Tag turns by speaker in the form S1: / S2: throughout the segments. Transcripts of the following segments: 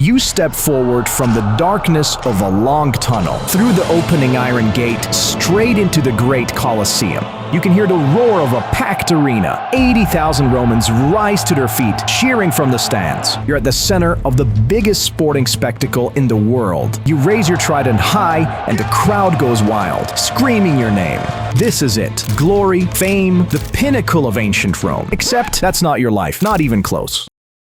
S1: You step forward from the darkness of a long tunnel, through the opening iron gate, straight into the great Colosseum. You can hear the roar of a packed arena. 80,000 Romans rise to their feet, cheering from the stands. You're at the center of the biggest sporting spectacle in the world. You raise your trident high, and the crowd goes wild, screaming your name. This is it. Glory, fame, the pinnacle of ancient Rome. Except that's not your life, not even close.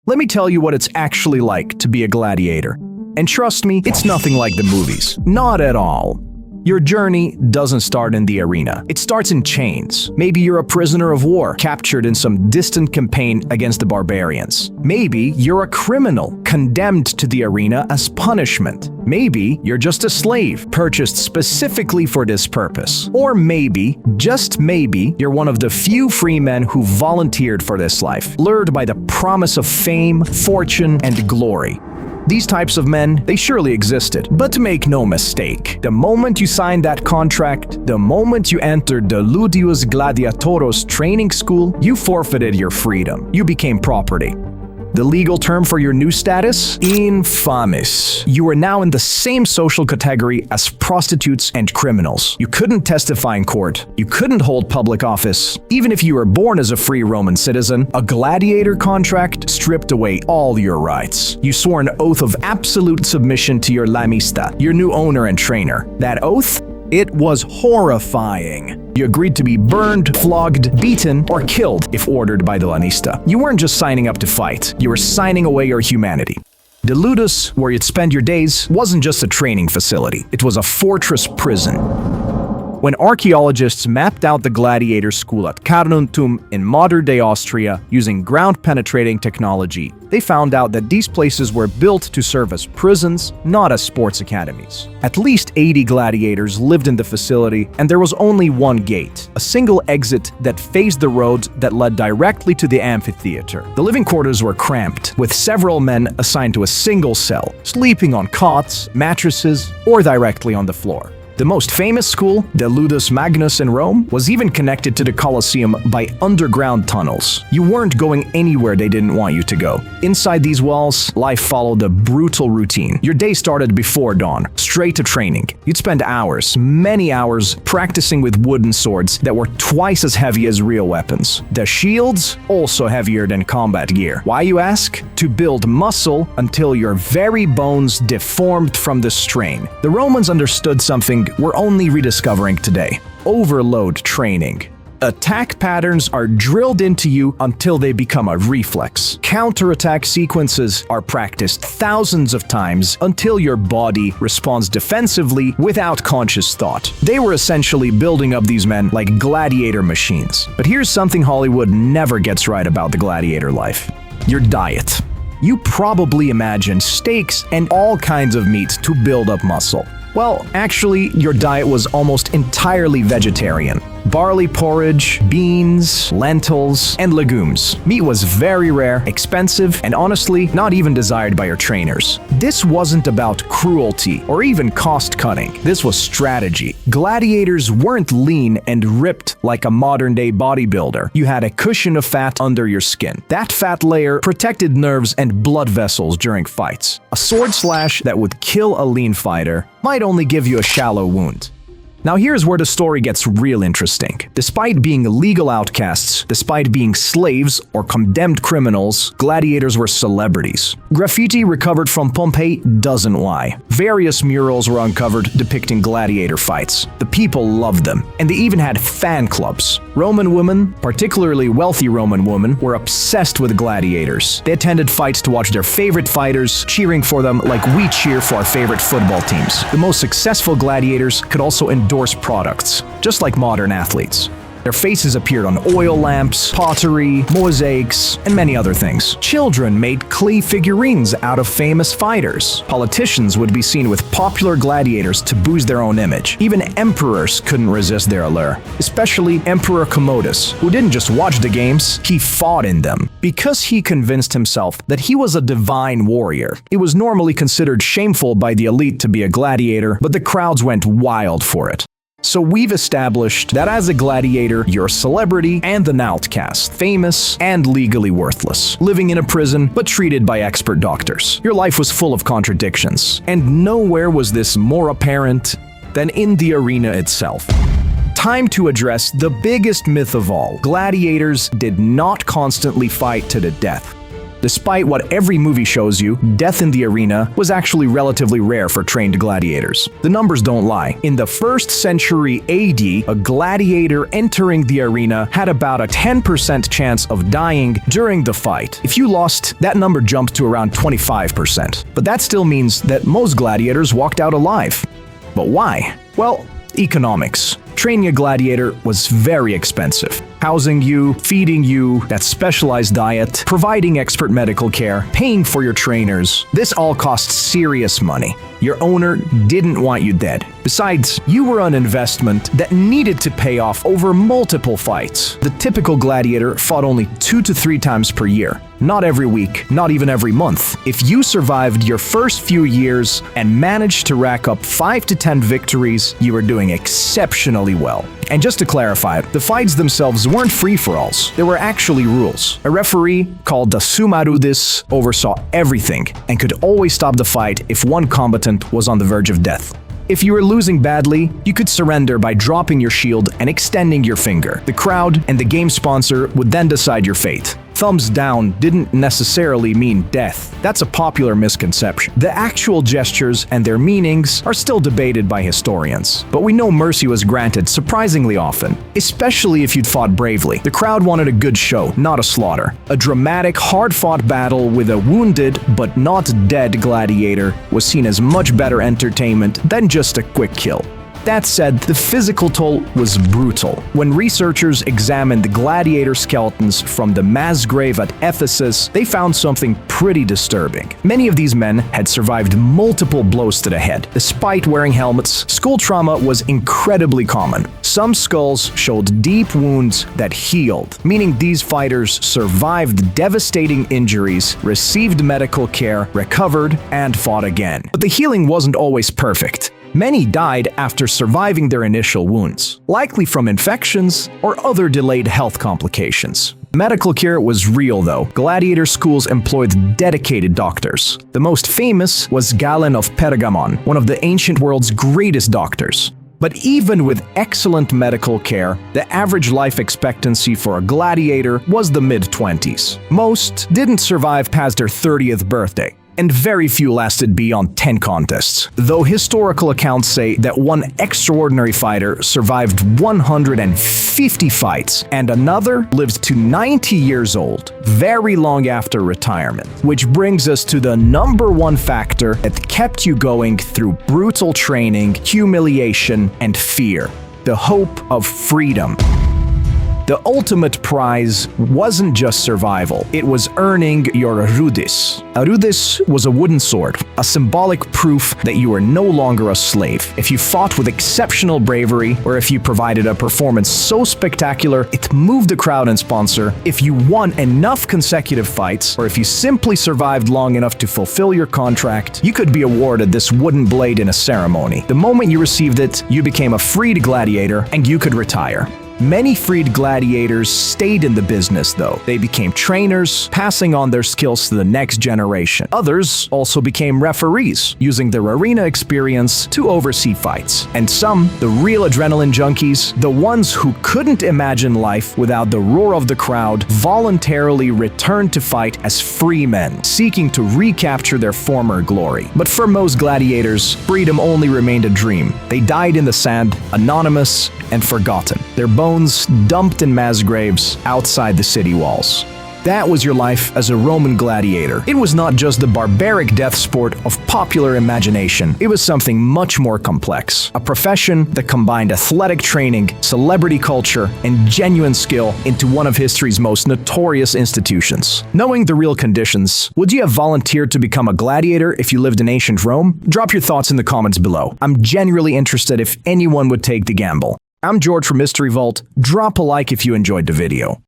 S1: Let me tell you what it's actually like to be a gladiator. And trust me, it's nothing like the movies. Not at all. Your journey doesn't start in the arena. It starts in chains. Maybe you're a prisoner of war, captured in some distant campaign against the barbarians. Maybe you're a criminal, condemned to the arena as punishment. Maybe you're just a slave, purchased specifically for this purpose. Or maybe, just maybe, you're one of the few free men who volunteered for this life, lured by the promise of fame, fortune, and glory. These types of men, they surely existed. But make no mistake, the moment you signed that contract, the moment you entered the Ludius Gladiatoros training school, you forfeited your freedom. You became property. The legal term for your new status? Infames. You are now in the same social category as prostitutes and criminals. You couldn't testify in court. You couldn't hold public office. Even if you were born as a free Roman citizen, a gladiator contract stripped away all your rights. You swore an oath of absolute submission to your lamista, your new owner and trainer. That oath? It was horrifying. You agreed to be burned, flogged, beaten, or killed if ordered by the lanista. You weren't just signing up to fight, you were signing away your humanity. The Ludus, where you'd spend your days, wasn't just a training facility. It was a fortress prison. When archaeologists mapped out the gladiator school at Carnuntum in modern-day Austria using ground-penetrating technology, they found out that these places were built to serve as prisons, not as sports academies. At least 80 gladiators lived in the facility, and there was only one gate, a single exit that faced the road that led directly to the amphitheater. The living quarters were cramped, with several men assigned to a single cell, sleeping on cots, mattresses, or directly on the floor. The most famous school, the Ludus Magnus in Rome, was even connected to the Colosseum by underground tunnels. You weren't going anywhere they didn't want you to go. Inside these walls, life followed a brutal routine. Your day started before dawn, straight to training. You'd spend hours, many hours, practicing with wooden swords that were twice as heavy as real weapons. The shields, also heavier than combat gear. Why, you ask? To build muscle until your very bones deformed from the strain. The Romans understood something we're only rediscovering today. Overload training. Attack patterns are drilled into you until they become a reflex. Counterattack sequences are practiced thousands of times until your body responds defensively without conscious thought. They were essentially building up these men like gladiator machines. But here's something Hollywood never gets right about the gladiator life: your diet. You probably imagine steaks and all kinds of meat to build up muscle. Well, actually, your diet was almost entirely vegetarian. Barley porridge, beans, lentils, and legumes. Meat was very rare, expensive, and honestly, not even desired by your trainers. This wasn't about cruelty or even cost-cutting. This was strategy. Gladiators weren't lean and ripped like a modern-day bodybuilder. You had a cushion of fat under your skin. That fat layer protected nerves and blood vessels during fights. A sword slash that would kill a lean fighter might only give you a shallow wound. Now here's where the story gets real interesting. Despite being legal outcasts, despite being slaves or condemned criminals, gladiators were celebrities. Graffiti recovered from Pompeii doesn't lie. Various murals were uncovered depicting gladiator fights. The people loved them, and they even had fan clubs. Roman women, particularly wealthy Roman women, were obsessed with gladiators. They attended fights to watch their favorite fighters, cheering for them like we cheer for our favorite football teams. The most successful gladiators could also endorse products, just like modern athletes. Their faces appeared on oil lamps, pottery, mosaics, and many other things. Children made clay figurines out of famous fighters. Politicians would be seen with popular gladiators to boost their own image. Even emperors couldn't resist their allure, especially Emperor Commodus, who didn't just watch the games, he fought in them. Because he convinced himself that he was a divine warrior, it was normally considered shameful by the elite to be a gladiator, but the crowds went wild for it. So we've established that as a gladiator, you're a celebrity and an outcast, famous and legally worthless, living in a prison but treated by expert doctors. Your life was full of contradictions, and nowhere was this more apparent than in the arena itself. Time to address the biggest myth of all. Gladiators did not constantly fight to the death. Despite what every movie shows you, death in the arena was actually relatively rare for trained gladiators. The numbers don't lie. In the 1st century AD, a gladiator entering the arena had about a 10% chance of dying during the fight. If you lost, that number jumped to around 25%. But that still means that most gladiators walked out alive. But why? Well, economics. Training a gladiator was very expensive. Housing you, feeding you, that specialized diet, providing expert medical care, paying for your trainers, this all cost serious money. Your owner didn't want you dead. Besides, you were an investment that needed to pay off over multiple fights. The typical gladiator fought only 2 to 3 times per year. Not every week, not even every month. If you survived your first few years and managed to rack up 5 to 10 victories, you were doing exceptionally well. And just to clarify, the fights themselves weren't free-for-alls. There were actually rules. A referee, called the Sumarudis, oversaw everything and could always stop the fight if one combatant was on the verge of death. If you were losing badly, you could surrender by dropping your shield and extending your finger. The crowd and the game sponsor would then decide your fate. Thumbs down didn't necessarily mean death. That's a popular misconception. The actual gestures and their meanings are still debated by historians. But we know mercy was granted surprisingly often, especially if you'd fought bravely. The crowd wanted a good show, not a slaughter. A dramatic, hard-fought battle with a wounded but not dead gladiator was seen as much better entertainment than just a quick kill. That said, the physical toll was brutal. When researchers examined the gladiator skeletons from the mass grave at Ephesus, they found something pretty disturbing. Many of these men had survived multiple blows to the head. Despite wearing helmets, skull trauma was incredibly common. Some skulls showed deep wounds that healed, meaning these fighters survived devastating injuries, received medical care, recovered, and fought again. But the healing wasn't always perfect. Many died after surviving their initial wounds, likely from infections or other delayed health complications. Medical care was real though. Gladiator schools employed dedicated doctors. The most famous was Galen of Pergamon, one of the ancient world's greatest doctors. But even with excellent medical care, the average life expectancy for a gladiator was the mid-20s. Most didn't survive past their 30th birthday, and very few lasted beyond 10 contests. Though historical accounts say that one extraordinary fighter survived 150 fights, and another lived to 90 years old, very long after retirement. Which brings us to the #1 factor that kept you going through brutal training, humiliation, and fear: the hope of freedom. The ultimate prize wasn't just survival, it was earning your rudis. A rudis was a wooden sword, a symbolic proof that you were no longer a slave. If you fought with exceptional bravery, or if you provided a performance so spectacular it moved the crowd and sponsor, if you won enough consecutive fights, or if you simply survived long enough to fulfill your contract, you could be awarded this wooden blade in a ceremony. The moment you received it, you became a freed gladiator and you could retire. Many freed gladiators stayed in the business though. They became trainers, passing on their skills to the next generation. Others also became referees, using their arena experience to oversee fights. And some, the real adrenaline junkies, the ones who couldn't imagine life without the roar of the crowd, voluntarily returned to fight as free men, seeking to recapture their former glory. But for most gladiators, freedom only remained a dream. They died in the sand, anonymous and forgotten. Their bones dumped in mass graves outside the city walls. That was your life as a Roman gladiator. It was not just the barbaric death sport of popular imagination. It was something much more complex. A profession that combined athletic training, celebrity culture, and genuine skill into one of history's most notorious institutions. Knowing the real conditions, would you have volunteered to become a gladiator if you lived in ancient Rome? Drop your thoughts in the comments below. I'm genuinely interested if anyone would take the gamble. I'm George from Mystery Vault. Drop a like if you enjoyed the video.